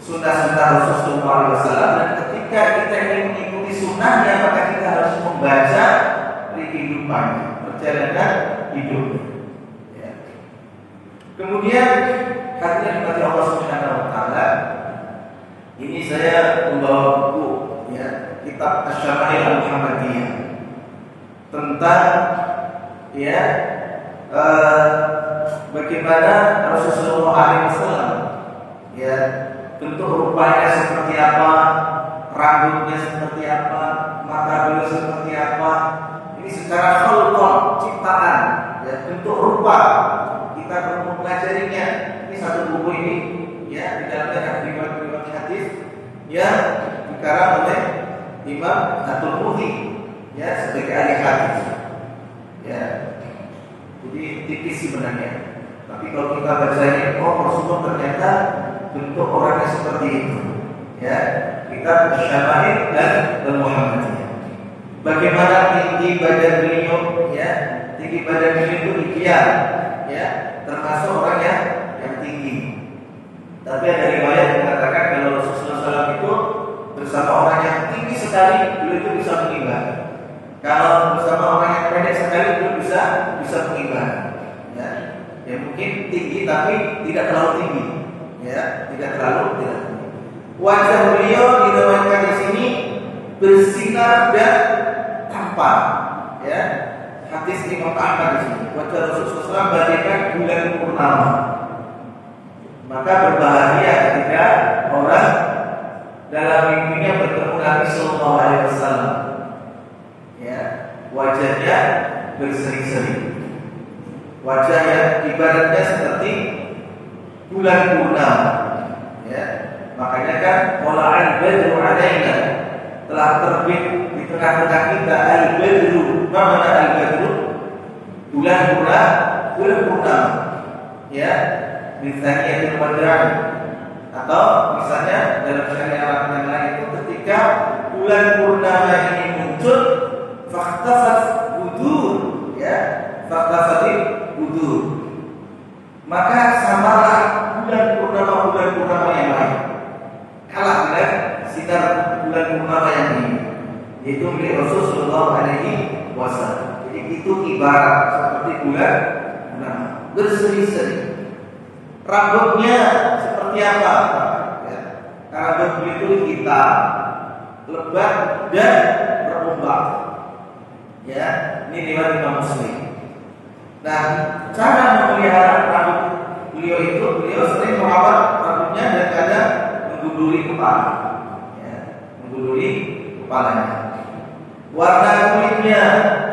sunnah-sunnah Rasulullah SAW, dan ketika kita ingin mengikuti sunnahnya maka kita harus membaca kehidupan, perjalanan hidup. Ya. Kemudian hadirin dirahmati Allah Subhanahu wa taala, ini saya membawa buku, ya, kitab Asy-Syama'il Al-Muhammadiyah tentang, ya, bagaimana Rasulullah SAW, ya, bentuk rupanya seperti apa, rambutnya seperti apa, mata beliau seperti apa. Ini secara khalqan, ciptaan, ya, bentuk rupa kita perlu mempelajarinya. Ini satu buku ini, ya, di dalamnya ada riwayat hadis yang dikarang oleh Imam At-Tirmidzi, ya, sebagai ahli hadis, ya. Jadi tipis sebenarnya, tapi kalau kita bacanya, oh Rasulullah ternyata bentuk orangnya seperti itu, ya. Kita Asy-Syama'il dan Al-Muhammadiyah. Bagaimana tinggi badan beliau, ya, tinggi badan beliau itu ideal, ya, termasuk orang yang tinggi. Tapi ada riwayat yang mengatakan kalau Rasulullah SAW itu bersama orang yang tinggi sekali, beliau itu bisa mengimbangi. Kalau bersama orang yang pendek sekali, beliau bisa mengimbangi. Ya, ya mungkin tinggi tapi tidak terlalu tinggi, ya, tidak terlalu tinggi. Wajah beliau diriwayatkan di sini bersinar dan tampan, ya. Hadis Imam Ahmad di sini, wajah Rasulullah SAW bagaikan bulan purnama. Maka berbahagia ketika orang dalam mimpinya bertemu Nabi Sallallahu Alaihi Wasallam, ya, wajahnya berseri-seri, wajah yang ibaratnya seperti bulan purnama, ya. Makanya kan wala'al badru alaina, telah terbit di tengah-tengah kita al-badru. Apa makna al-badru? Bulan purnama, ya. Misalnya itu badran, atau misalnya dalam syariat yang lain itu ketika bulan purnama ini muncul, faktafat budur, ya, faktafat budur, maka samalah bulan purnama yang lain, kalah dengan sinar bulan purnama yang ini, yaitu milik Rasulullah Alaihi Wasallam. Jadi itu ibarat seperti bulan purnama. berseri-seri. Rambutnya seperti apa? Ya. Rambut itu hitam, lebat dan berumbak. Ya, ini riwayat Imam Muslim. Nah, cara memelihara rambut beliau sering merawat rambutnya dan kadang menggunduli kepala. Ya, menggunduli kepalanya. Warna kulitnya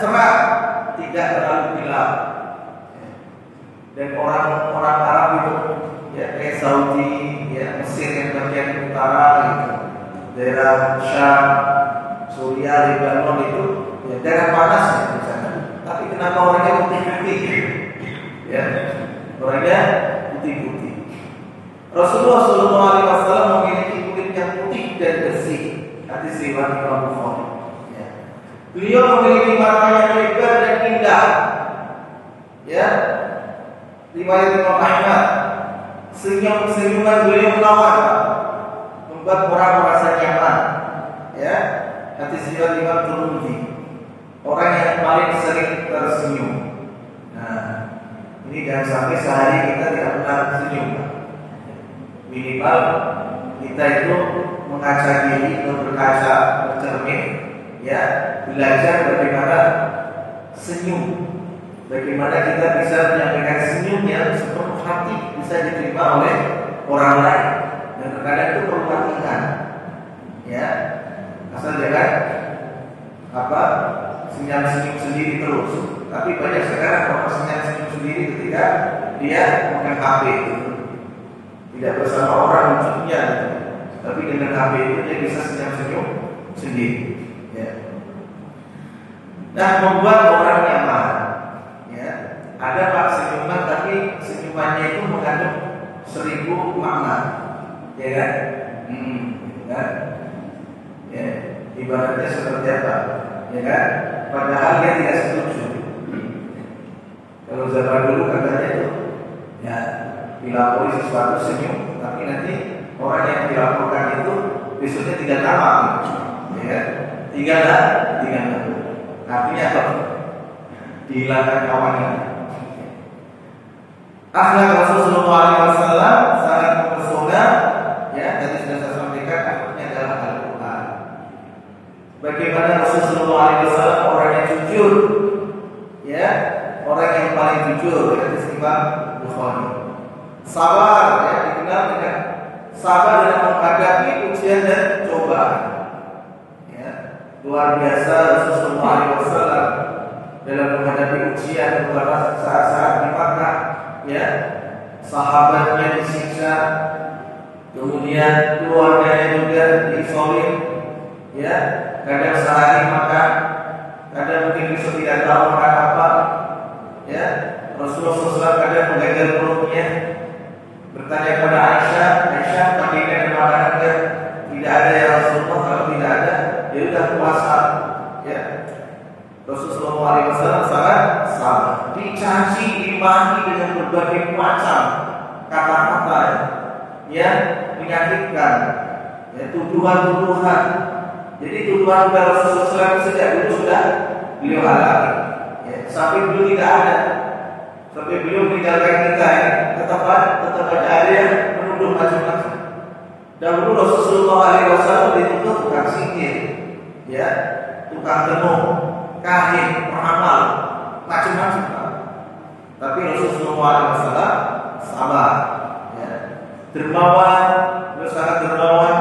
cerah, tidak terlalu gelap. Dan orang-orang Arab itu, ya kayak Saudi, ya Mesir yang bagian utara, gitu. Daerah Syam, Suriah, Lebanon itu, ya daerah panas ya di sana. Tapi kenapa orangnya putih-putih? Ya, orangnya putih-putih. Rasulullah SAW memiliki kulit yang putih dan bersih. Hadis riwayat Imam Bukhari. Ya. Beliau memiliki mata yang lebar dan indah. Ya, riwayat Imam Ahmad. Senyuman beliau menawan, membuat orang merasa nyaman. Ya, hadis riwayat Imam Tirmidzi. Orang yang paling sering tersenyum. Nah, ini jangan sampai sehari kita tidak pernah tersenyum. Minimal kita itu mengaca diri atau berkaca, bercermin, ya, belajar bagaimana senyum, bagaimana kita bisa menyampaikan senyum yang sepenuh hati bisa diterima oleh orang lain. Dan terkadang itu perlu latihan, ya, asal jangan senyum sendiri terus. Tapi banyak sekarang orang senyum sendiri ketika dia memegang HP, tidak bersama orang untuknya, tapi dengan HP itu dia bisa senyum sendiri. Ya. Nah, membuat orang nyaman. Ya, ada pak senyuman, tapi senyumannya itu mengandung 1000 makna, ya kan? Kan? Ya, ibaratnya seperti apa? Ya kan? Padahal dia tidak setuju. Kalau zaman dulu katanya itu, ya dilapori sesuatu senyum, tapi nanti orang yang dilaporkan itu besoknya tidak nama, ya, tinggal. Artinya apa? Dihilangkan kawannya. Akhlak Rasulullah SAW sangat mempesona. Ya, tadi sudah saya sampaikan, akhlaknya adalah Al-Quran. Bagaimana Rasulullah SAW orang yang jujur, ya, orang yang paling jujur, ya, Imam Bukhari. Sabar, ya, dikenal dengan sabar dalam menghadapi ujian dan cobaan. Ya, luar biasa Rasulullah SAW dalam menghadapi ujian, terutama saat-saat di Makkah, ya, sahabatnya disiksa, kemudian keluarganya juga diisolir, ya, kadang sehari makan, kadang mungkin besok tidak tahu makan apa, ya. Rasulullah SAW kadang menggagal perutnya, bertanya kepada Aisyah, bagaimana makanannya? Tidak ada ya Rasulullah. Kalau tidak ada, ya sudah puasa. Ya, Rasulullah SAW sangat sabar, dicaci, dimaki dengan berbagai macam kata-kata yang menyakitkan, ya, tuduhan-tuduhan. Jadi tuduhan kepada Rasulullah SAW sejak dulu sudah beliau alami, ya, sampai beliau tidak ada, sampai beliau meninggalkan kita, ya, tetap ada yang menuduh macam-macam. Dahulu Rasulullah SAW dituduh tukang sihir, ya, tukang tenung, kahin, peramal, macam-macam. Tapi Rasulullah SAW sabar, ya, dermawan, beliau sangat dermawan.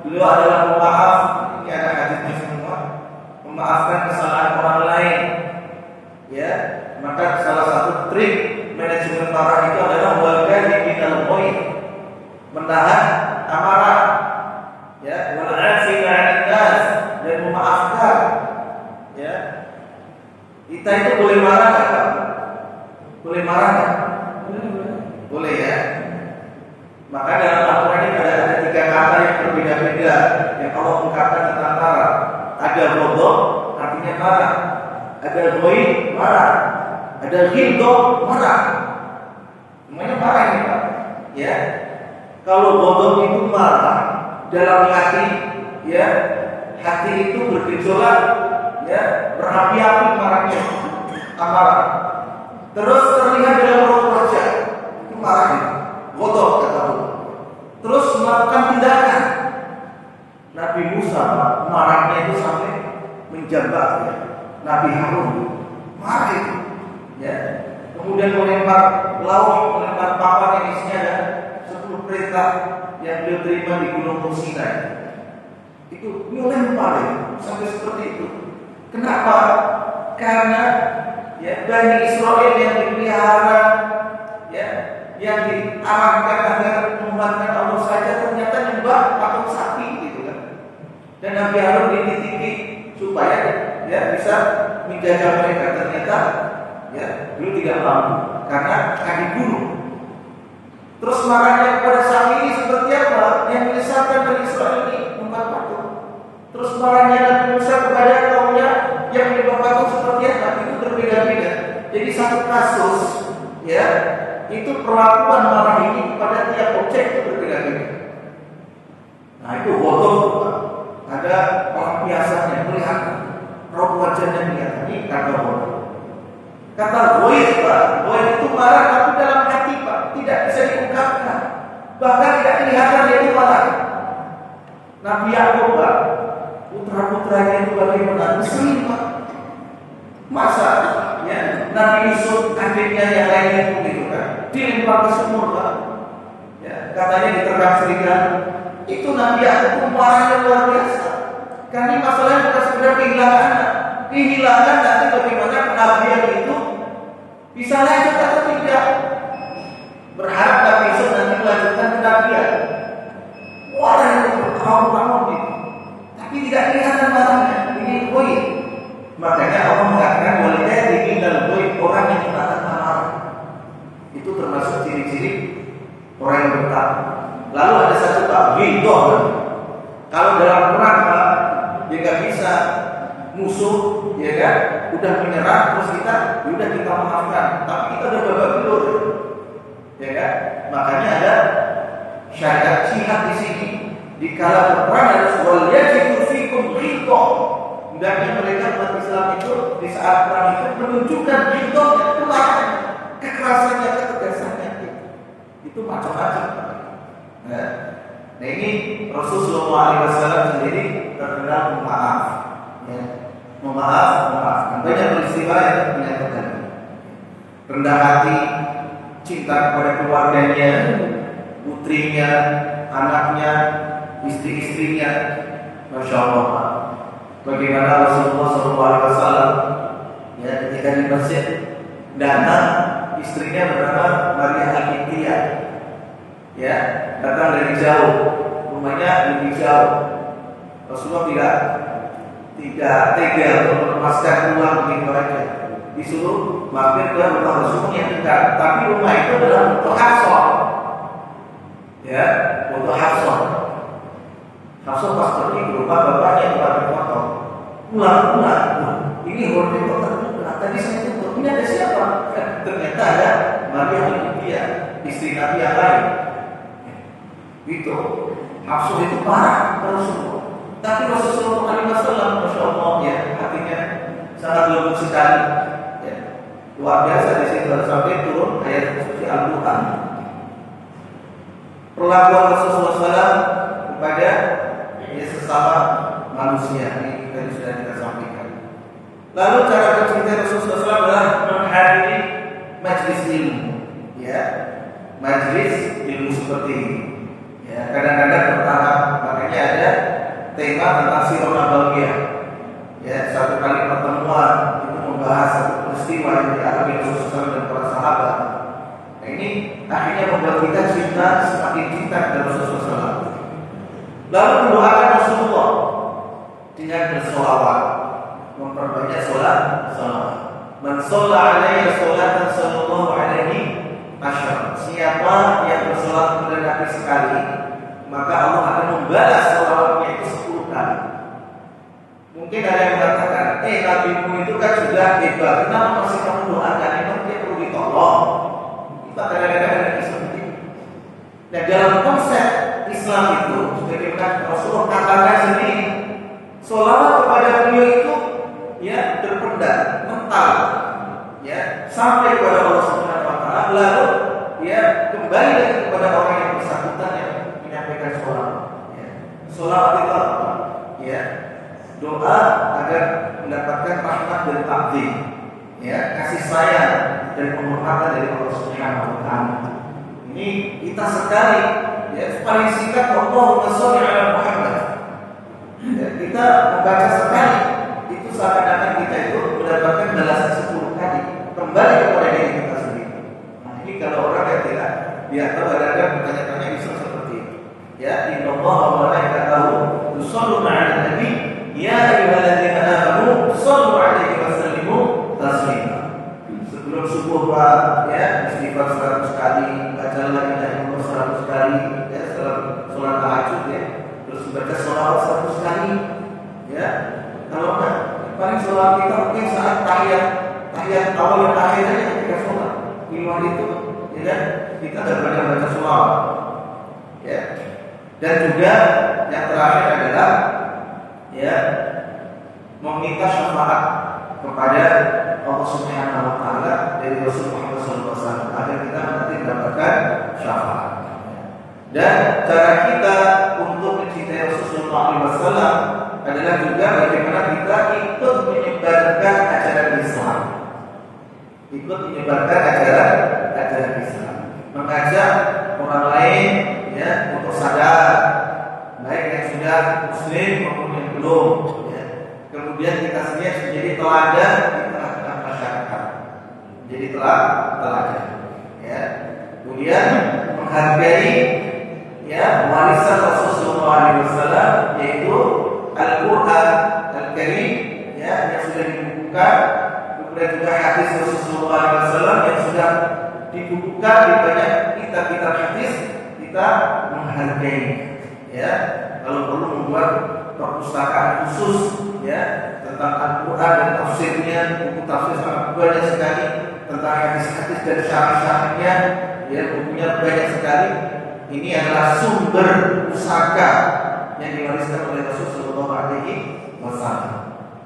Beliau adalah pemaaf. Ini ada hadisnya semua, memaafkan kesalahan orang lain. Ya, maka salah satu trik manajemen marah itu adalah walqadi minal ghaib, menahan amarah, ya, wal 'afina 'anil nas, dan memaafkan. Ya, kita itu boleh marah enggak? Boleh marah enggak? Boleh, ya. Maka dalam Al-Quran ini ada 3 kata yang berbeda-beda yang Allah ungkapkan tentang marah. Ada ghadab, artinya marah. Ada ghaib, marah. Ada ghidab, marah. Semuanya marah ini, Pak. Ya. Kalau ghadab itu marah dalam hati, ya, hati itu bergejolak, ya, berapi-api marahnya, amarah. Terus terlihat dalam menjambak ya, Nabi Harun marah itu ya, kemudian melempar laut, melempar papan yang isinya ada 10 perintah yang beliau terima di Gunung Sinai. Itu beliau lempar ya, sampai seperti itu. Kenapa? Karena ya Bani Israel yang dipelihara ya, yang diarahkan agar menyembahkan Allah saja ternyata nyembah patung sapi gitu kan. Dan Nabi Harun dititipi supaya ya bisa menjaga mereka, ternyata ya dulu tidak mampu karena akan dibunuh. Terus marahnya kepada sapi ini seperti apa? Yang menyesatkan Bani Israel ini membuat patung. Terus marahnya Nabi Musa kepada kaumnya yang menyembah patung seperti apa? Itu berbeda-beda. Jadi satu kasus ya, itu perlakuan marah ini kepada tiap objek itu berbeda-beda. Nah itu bodoh. Ada pelampiasannya, melihat raut wajahnya kelihatan. Ini kata bodoh. Kata goib, Pak. Goib itu marah tapi dalam hati, Pak. Tidak bisa diungkapkan. Bahkan tidak kelihatan dia itu marah. Nabi Yakub, Pak, putra-putranya itu bagaimana? Ngeselin, Pak. Masa ya Nabi Yusuf adiknya yang lain itu gitu kan, dilempar ke sumur, Pak. Ya, katanya diterkam serigala. Itu Nabi Yakub marahnya luar biasa. Karena masalahnya bukan sekedar kehilangan anak. Kehilangan nanti bagaimana kenabian itu bisa lanjut atau tidak. Berharap Nabi Yusuf nanti melanjutkan kenabian. Marah itu bertahun-tahun gitu. Tapi tidak kelihatan marahnya. Ini goib. Makanya Allah mengatakan walidaya ditinggal goib, orang yang menahan marah. Itu termasuk ciri-ciri orang yang bertakwa. Lalu ada satu Pak, ridho. Kalau dalam perang Pak, dia nggak bisa musuh, ya kan? Udah menyerah, terus kita maafkan. Tapi kita udah babak belur, ya kan? Makanya ada syariat jihad di sini. Di kala perang harus waliyajidu fikum ridho. Hendaknya mereka umat Islam itu di saat perang itu menunjukkan ridho, kekerasannya, ketegasannya. Itu macam-macam. Nah ini Rasulullah SAW sendiri terkenal memaaf, ya. Memaaf. Banyak peristiwa yang menyatakan rendah hati, cinta kepada keluarganya, putrinya, anaknya, istri-istrinya. Masya Allah. Bagaimana Rasulullah SAW ya ketika di masjid datang istrinya bernama Maria Al-Qibtiyah. Ya, datang dari jauh, rumahnya lebih jauh. Rasulullah tidak tega untuk melepaskan pulang begitu saja. Disuruh mampir ke rumah Rasulullah yang dekat, tapi rumah itu adalah untuk Hafsah. Ya, untuk Hafsah. Hafsah pas pergi ke rumah bapaknya kepada foto. Pulang. Ini hormat kota juga. Tadi saya tutup. Ini ada siapa? Ternyata ada Maria Al-Qibtiyah, istri Nabi yang lain. Itu Hafsah itu parah Rasulullah. Tapi Rasulullah SAW, Masya Allah ya, hatinya sangat lembut sekali ya. Luar biasa di situ sampai turun ayat suci Al-Quran. Perlakuan Rasulullah SAW kepada sesama manusia ini tadi sudah kita sampaikan. Lalu cara bercerita Rasulullah SAW adalah menghadiri majlis ilmu ya, majlis ilmu seperti ini. Ya, kadang-kadang bertahap, makanya ada tema tentang sirah nabawiyah. Ya, satu kali pertemuan itu membahas satu peristiwa yang dialami Rasulullah dan para sahabat. Nah, ini akhirnya membuat kita semakin cinta kepada Rasulullah SAW. Lalu mendoakan Rasulullah dengan bersolawat, memperbanyak salawat. Man shalla alaihi sholatan sallallahu alaihi asyara. Siapa yang bersolat kepada Nabi sekali, maka Allah akan membalas salawatnya itu 10 kali. Mungkin ada yang mengatakan, Nabimu itu kan sudah hebat, kenapa masih kamu doakan? Emang dia perlu ditolong? Kita kadang-kadang ada seperti itu. Nah, dalam konsep Islam itu, sebagaimana Rasulullah katakan sendiri, sholawat kepada beliau itu ya terpendam, mental, ya sampai kepada Allah Subhanahu Wa Taala, lalu ya kembali lagi kepada orang yang bersangkutan yang menyampaikan sholawat. Ya. Sholawat itu apa? Ya, doa agar mendapatkan rahmat dan takdir, ya, kasih sayang dan penghormatan dari Allah Subhanahu wa taala. Ini kita sekali, ya, paling singkat Allahumma sholli ala Muhammad. Ya, kita membaca sekali itu seakan-akan kita itu mendapatkan balasan 10 kali kembali kepada diri kita sendiri. Nah, ini kalau orang yang tidak tahu ada pertanyaan-pertanyaan bisa seperti itu. Ya, innallaha wa malaikatahu yusholluna 'alan nabi ya ayyuhalladzina amanu shollu 'alaihi wa sallimu taslima. Sebelum subuh Pak, ya, istighfar 100 kali, baca la ilaha illallah 100 kali, ya, setelah sholat tahajud, ya, terus baca sholawat 100 kali, ya. Kalau enggak, paling sholawat kita mungkin saat tahiyat awal dan akhirnya ketika sholat. Di luar itu, ya kan, kita tidak pernah baca sholawat, ya. Dan juga yang terakhir adalah, ya, meminta syafaat kepada Allah Subhanahu wa taala dari Rasul Muhammad SAW agar kita nanti mendapatkan syafaat. Dan cara kita untuk mencintai Rasulullah SAW adalah juga bagaimana kita ikut menyebarkan ajaran Islam. Ikut menyebarkan ajaran Islam. Mengajak orang lain, ya, untuk sadar, baik yang sudah muslim maupun yang belum, ya. Kemudian kita sendiri menjadi teladan di tengah-tengah masyarakat. Jadi teladan, ya. Kemudian menghargai, ya, warisan Rasulullah SAW, yaitu Al-Quran Al-Karim, ya, yang sudah dibukukan, kemudian juga hadis Rasulullah SAW yang sudah dibukukan di banyak kitab-kitab hadis, kita menghargai, ya. Kalau perlu membuat perpustakaan khusus, ya, tentang Al-Quran dan tafsirnya, buku tafsir sangat banyak sekali, tentang hadis-hadis dan syarah-syarahnya, ya, bukunya banyak sekali. Ini adalah sumber pusaka yang diwariskan oleh Rasulullah SAW.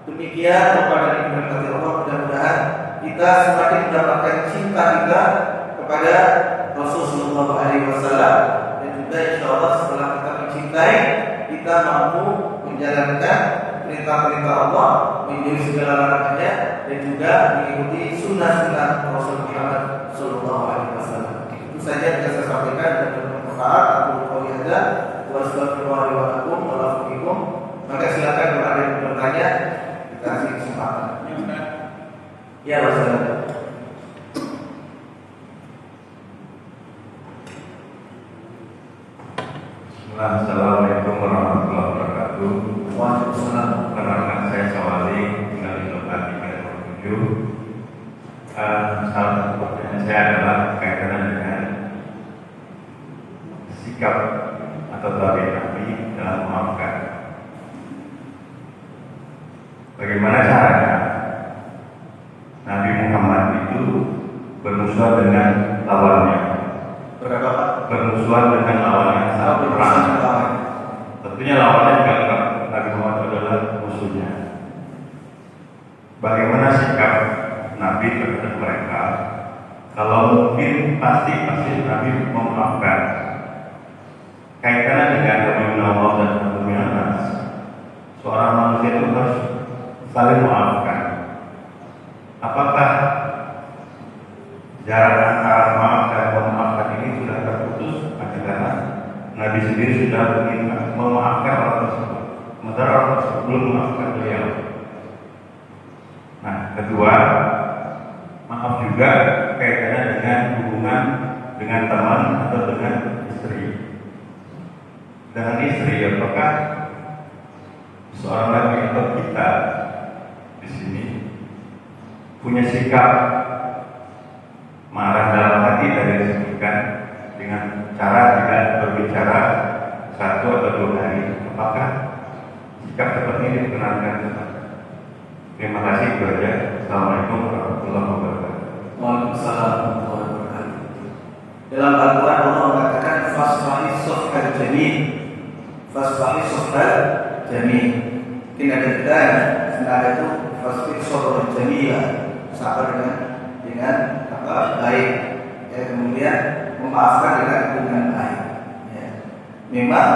Demikian kepada nikmat Allah, mudah-mudahan kita semakin mendapatkan cinta kita kepada Rasulullah SAW, dan juga insya Allah setelah kita mencintai, kita mampu menjalankan perintah-perintah Allah, menjauhi segala larangannya, dan juga mengikuti sunnah-sunnah Rasul Muhammad SAW. Itu saja yang bisa saya sampaikan dan bermanfaat. Aku qouli hadza wa astaghfirullah li wa lakum wa lakum. Maka silakan kalau ada yang bertanya, kita kasih kesempatan. Ya, wassalamualaikum. Assalamualaikum warahmatullahi wabarakatuh. Waalaikumsalam. Perkenalkan, saya Sawali, tinggal di Lombok di Kalimantan 7. Salah satu pertanyaan saya adalah kaitan dengan sikap atau tauhid Nabi dalam memaafkan. Bagaimana caranya Nabi Muhammad itu bermusuhan dengan lawannya? Bermusuhan dengan lawannya saat perang. Tentunya lawannya juga Nabi Muhammad adalah musuhnya. Bagaimana sikap Nabi terhadap mereka? Kalau mungkin pasti Nabi memaafkan. Kaitannya dengan Nabi Allah dan Nabi Nas. Seorang manusia itu harus saling memaafkan. Apakah jarak antara maaf dan memaafkan ini sudah terputus? Karena Nabi sendiri sudah memaafkan orang tersebut, sementara orang tersebut belum memaafkan beliau. Nah, kedua, maaf juga kaitannya dengan hubungan dengan teman atau dengan istri. Dengan istri, apakah seorang laki atau kita di sini punya sikap marah dalam hati dari disebutkan dengan cara tidak berbicara 1 atau 2 hari? Apakah sikap seperti ini diperkenankan? Terima kasih itu aja. Assalamualaikum warahmatullahi wabarakatuh. Waalaikumsalam warahmatullahi wabarakatuh. Dalam Al-Quran Allah mengatakan fasfahi sofhal jamil. Fasfahi sofhal jamil. Mungkin ada kita senada itu fasfahi sofhal jamil, sabar dengan apa, baik, ya, kemudian memaafkan dengan baik, ya. Memang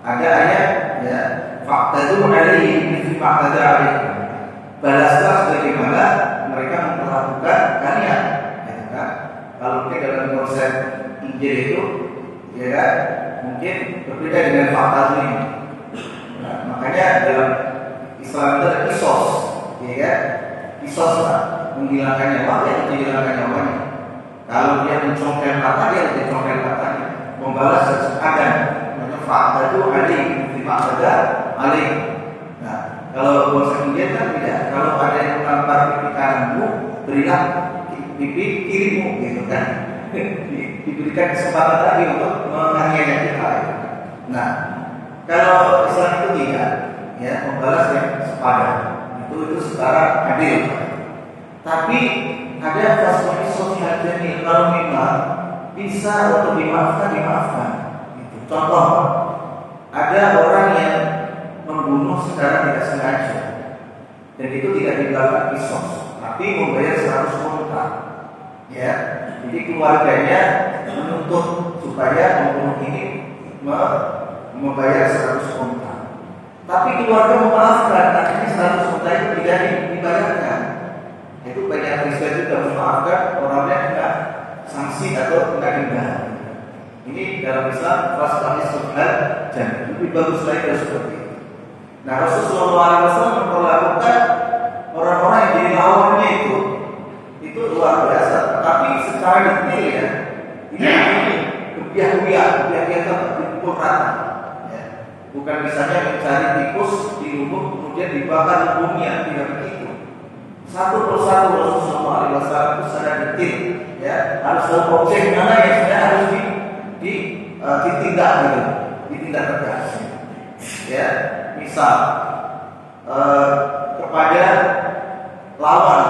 ada ayat, ya, fa'tadu alaihi mithli ma'tada alaihi. balaslah sebagaimana mereka memperlakukan kalian, gitu kan? Kalau mungkin dalam konsep Injil itu, ya kan, mungkin berbeda dengan fakta ini. Nah, makanya dalam Islam itu ada kisos, ya kan? Kisos lah, menghilangkan nyawa, ya menghilangkan nyawanya. Kalau dia mencongkel kata, dia mencongkel katanya. Membalas akan, namanya fakta itu aling, fakta aling. Nah, kalau konsep Injil kan tidak. Kalau ada yang menampar pipi kananmu, berilah pipi kirimu, gitu kan? Diberikan kesempatan lagi untuk menganiaya kita. Nah, kalau Islam itu tidak, ya, membalas yang sepadan, itu secara adil. Tapi ada fasilitas sosial jadi kalau memang bisa untuk dimaafkan, dimaafkan. Gitu. Contoh, ada orang yang membunuh secara tidak sengaja, dan itu tidak dilakukan kisos, tapi membayar 100 unta. Ya, jadi keluarganya menuntut supaya pembunuh ini membayar 100 unta. Tapi keluarga memaafkan, akhirnya 100 unta itu tidak dibayarkan. Itu banyak Kristen juga memaafkan orangnya kena sanksi atau kena denda. Ini dalam Islam fasilitas sosial dan lebih bagus lagi dari seperti itu. Nah, Rasulullah SAW memperlakukan orang-orang yang jadi lawannya itu luar biasa. Tapi secara detail ya, ini kebiah-biah itu dipukul rata. Ya. Bukan misalnya mencari tikus di lubuk kemudian dibakar lubungnya, tidak begitu. Satu persatu Rasulullah SAW itu secara detail, ya, harus tahu objek mana yang sebenarnya harus ditindak gitu, ditindak tegas. Ya, misal kepada lawan,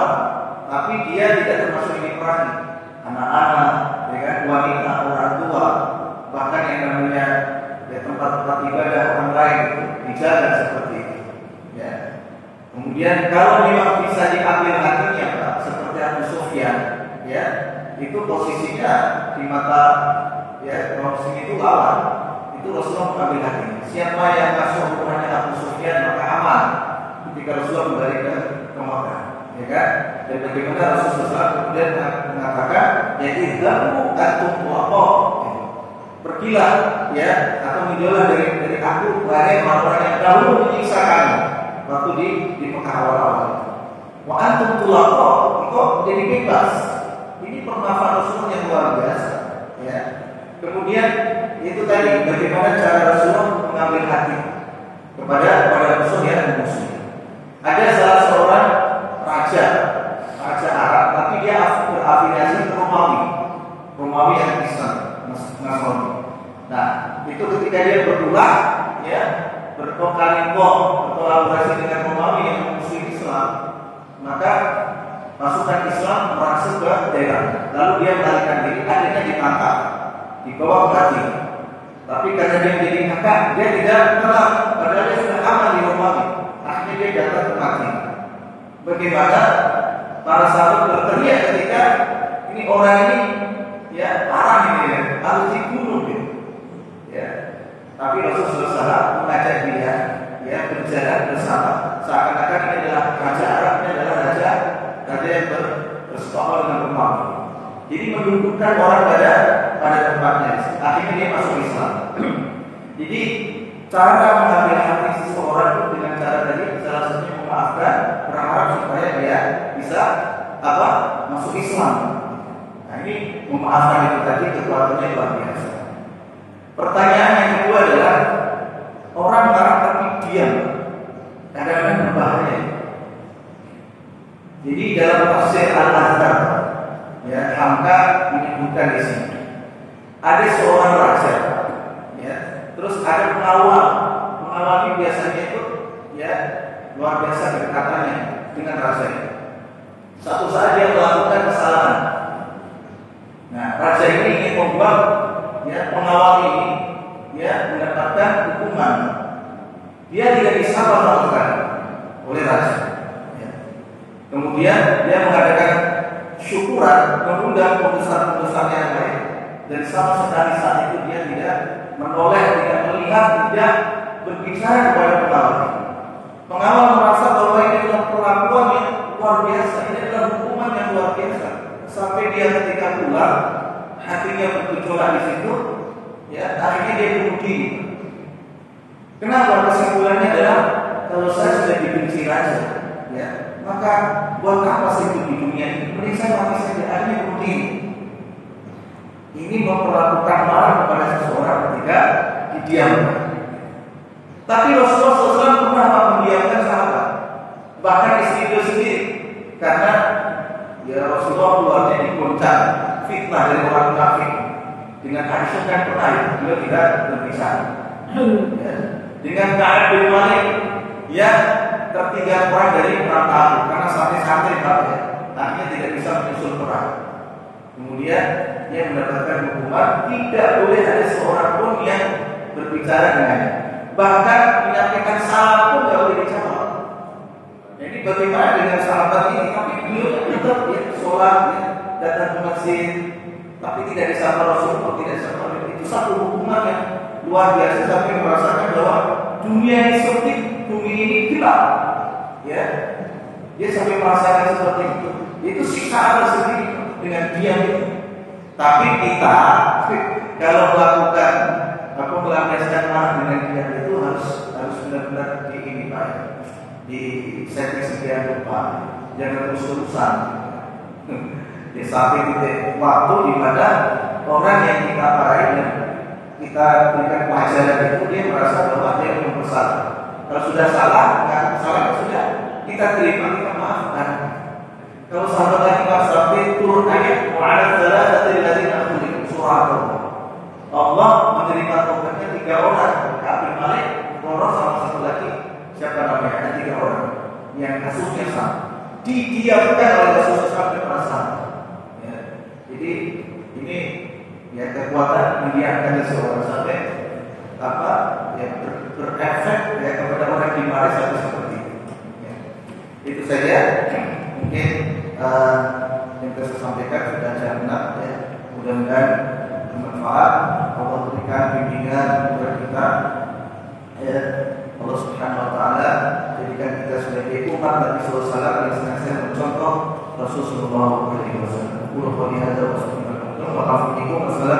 tapi dia tidak termasuk ini perangi, anak-anak, ya kan, wanita, orang tua, bahkan yang namanya ya, tempat-tempat ibadah orang lain itu dijaga seperti itu. Ya. Kemudian kalau memang bisa diambil hatinya, Pak, seperti Abu Sufyan, ya, itu posisinya di mata ya kaum muslim itu lawan, itu Rasulullah mengambil hatinya. Siapa yang masuk rumahnya Abu Sufyan maka aman ketika Rasulullah kembali ke Mekah, ya kan? Dan bagaimana Rasulullah kemudian mengatakan, ya idzamu antum tuaqo, pergilah, ya, atau menjauhlah dari aku, wahai orang-orang yang dahulu menyiksa kamu waktu di Mekah awal-awal. Wa antum tulaqo, engkau menjadi bebas. Ini permaafan Rasulullah yang luar biasa, ya. Kemudian itu tadi bagaimana cara Rasulullah mengambil hati kepada musuh yang musuh. Ada salah seorang raja Arab, tapi dia berafiliasi ke Romawi yang Islam, Nasrani. Nah, itu ketika dia berulah, ya, berkolaborasi dengan Romawi yang musuh Islam, maka pasukan Islam merasuk ke daerah, lalu dia melarikan diri, akhirnya ditangkap, dibawa mati. Tapi karena dia menjadi kakak, dia tidak tenang, padahal dia sudah aman di Romawi. Akhirnya dia datang ke mati. Bagaimana para sahabat berteriak ketika ini orang ini, ya, parah ini, ya, harus dibunuh, ya. Tapi Rasulullah SAW mengajak dia, ya, berjalan bersama, seakan-akan ini adalah raja Arab, ini adalah raja yang bersekongkol dengan Romawi. Jadi mendudukkan orang pada tempatnya. Akhirnya dia masuk Islam. Jadi cara mengambil hati seseorang itu dengan cara tadi, salah satunya memaafkan, berharap supaya dia bisa masuk Islam. Nah, ini memaafkan itu tadi kekuatannya luar biasa. Pertanyaan yang kedua adalah orang marah tapi diam, kadang-kadang berbahaya. Jadi dalam tafsir Al-Azhar, ya, Hamka menyebutkan di sini ada seorang raja, ya, terus ada pengawal ini biasanya itu, ya, luar biasa kedekatannya dengan raja. Satu saat dia melakukan kesalahan. Nah, raja ini ingin membuat, ya, pengawal ini, ya, mendapatkan hukuman. Dia tidak disapa sama sekali oleh raja. Ya. Kemudian dia mengadakan syukuran, mengundang pembesar-pembesar yang lain, dan sama sekali saat itu dia tidak menoleh, tidak melihat, tidak berbicara kepada pengawal. Pengawal merasa bahwa ini adalah perlakuan istrinya bergejolak di situ, ya akhirnya dia bunuh diri. Kenapa? Kesimpulannya adalah kalau saya sudah dibenci raja, ya maka buat apa saya hidup di dunia ini? Mending saya mati saja. Akhirnya bunuh diri. Ini memperlakukan marah kepada seseorang ketika didiamkan. Tapi Rasulullah SAW pernah mendiamkan sahabat, bahkan istri beliau sendiri, karena ya Rasulullah keluarnya digoncang fitnah dari orang kafir. Dengan Aisyah kan pernah beliau tidak berpisah. Ya. Dengan Ka'ab bin Malik, ya tertinggal perang dari perang Tabuk karena santri-santri ya, akhirnya tidak bisa menyusul perang. Kemudian dia mendapatkan hukuman tidak boleh ada seorang pun yang berbicara dengannya. Bahkan menyampaikan salam pun tidak boleh dijawab. Jadi bagaimana dengan sahabat ini? Tapi beliau tetap ya sholat, ya, datang ke masjid, tapi tidak disapa Rasulullah, tidak disapa. Itu satu hukuman yang luar biasa sampai merasakan bahwa dunia ini seperti bumi ini gelap. Ya, dia sampai merasakan seperti itu. Itu siksaan tersendiri dengan diam itu. Tapi kita kalau melakukan melampiaskan marah dengan diam itu harus benar-benar di setting sekian rupa, jangan terus-terusan. Di saat titik waktu di mana orang yang kita marahi dan kita berikan pelajaran itu dia merasa bahwa dia belum bersalah. Kalau sudah salah, nggak salah sudah kita terima, kita maafkan. Kalau sahabat lagi sampai turun ayat wa'ala thalathati alladziina khuliqu surah Allah menerima taubatnya 3 orang, Ka'ab Malik, Qurra sama satu lagi siapa namanya? Ada 3 orang yang kasusnya sama. Didiamkan oleh Rasulullah sampai merasa. Ya. Jadi ini ya kekuatan mendiamkan seseorang sampai apa? Ya berefek ya kepada orang di mari sampai seperti itu. Ya. Itu saja mungkin yang saya sampaikan sudah jam 6 ya. Mudah-mudahan bermanfaat. Allah berikan bimbingan kepada kita. Ya. Allah Subhanahu wa taala jadikan kita sebagai umat Nabi sallallahu alaihi wasallam yang senantiasa mencontoh Rasulullah sallallahu alaihi wasallam. Qul qawli hadza wa astaghfirullaha wa atubu ilaih.